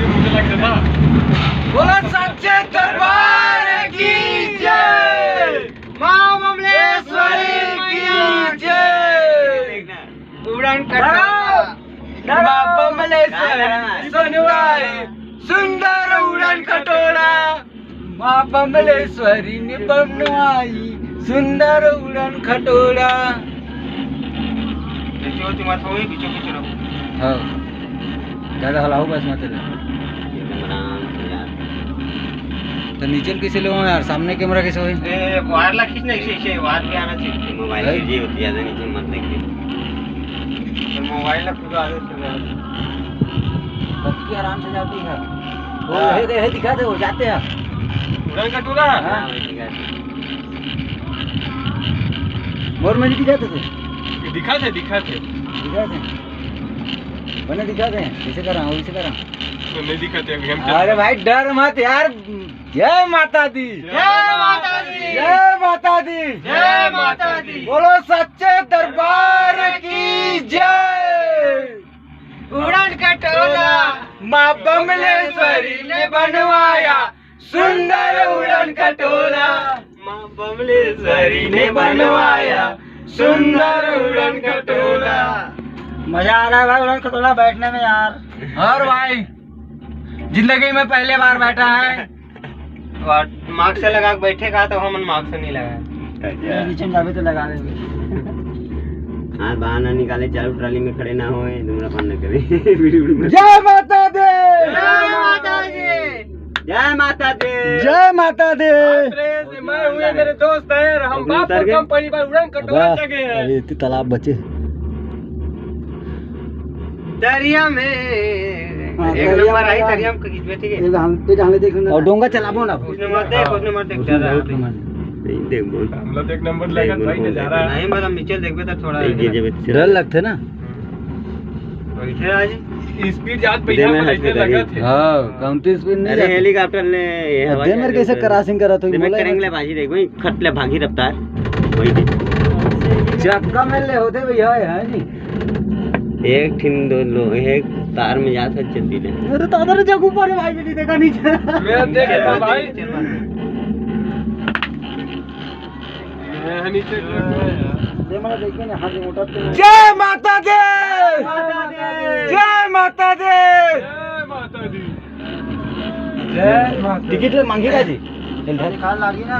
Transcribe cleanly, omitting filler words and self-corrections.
मुझे लग रहा था। बोलो सच्चे दरबार की जय, मां बमलेश्वरी की जय। उड़न खटोला मां बमलेश्वरी सुनवाई, सुंदर उड़न खटोला मां बमलेश्वरी ने बनवाई, सुंदर उड़न खटोला। हाँ ज्यादा हलाओ बस मत ले। तो नीचे कैसे लो यार, सामने कैमरा कैसे हो? वायर ला खींचना, इसे वायर पे आना चाहिए। मोबाइल जी होती है, ज्यादा नीचे मत देखिए। तो मोबाइल ला पूरा आगे से बत्ती आराम से जाती है। वो है दिखा दे, वो जाते हैं उड़न खटोला। हां मोर में नहीं दिखाते थे? दिखाते दिखाते बने दिखाते हैं। कैसे कर रहा हूँ, वैसे कर रहा हूँ। तो नहीं दिखाते अभी हम। अरे भाई डर मत यार। जय माता दी, जय माता दी, जय माता दी, जय माता दी। बोलो सच्चे दरबार की जय। उड़न खटोला मां बमलेश्वरी ने बनवाया, सुंदर उड़न खटोला मां बमलेश्वरी ने बनवाया, सुंदर उड़न खटोला। मजा आ रहा है भाई उड़न खटोला बैठने में यार। और भाई जिंदगी में पहले बार बैठा है। और मार्क्स से लगा के बैठेगा तो हम मार्क्स से नहीं लगा। नीचे जावे तो लगा देंगे। हाँ बहाना निकाले, चालू ट्राली में खड़े ना होए, धूम्रपान न करे। जय माता दी, जय माता दी, जय माता दी, जय माता दी। मैं हुए मेरे दोस्त हैं, हम बाप और कंपनी पर उड़न खटोला जगह है। अरे इतने तालाब बचे दरिया में। एक नंबर आई दरिया में खींचबे, ठीक है। और डोंगा चलाबो ना। उसने मत देख नहीं देख बोल। हम लोग एक नंबर लगा भाई नजारा। नहीं मतलब नीचे देखबे तो थोड़ा डर लगते ना। बैठे आज स्पीड ज्यादा बढ़िया में ऐसे लगा थे। हां काउंटी स्पीड नहीं। अरे हेलीकॉप्टर ने ये हवा दे मेरे कैसे क्रॉसिंग करा तो मैं करेंगे बाजी देख वही खटले भागी रफ्तार वही देख चक्का में ले होते भैया है जी। एक ठिन दो लोग एक तार में जाता चलती है। अरे तो अदर जगह पर भाई भी नहीं देखा नीचे। मैं देखे तो भाई मैं नीचे दे मला देखे ना हाथ मोटा। जय माता दी, जय माता दी, जय माता दी। जय माता। टिकट मांगेगा जी? खा लागी ना।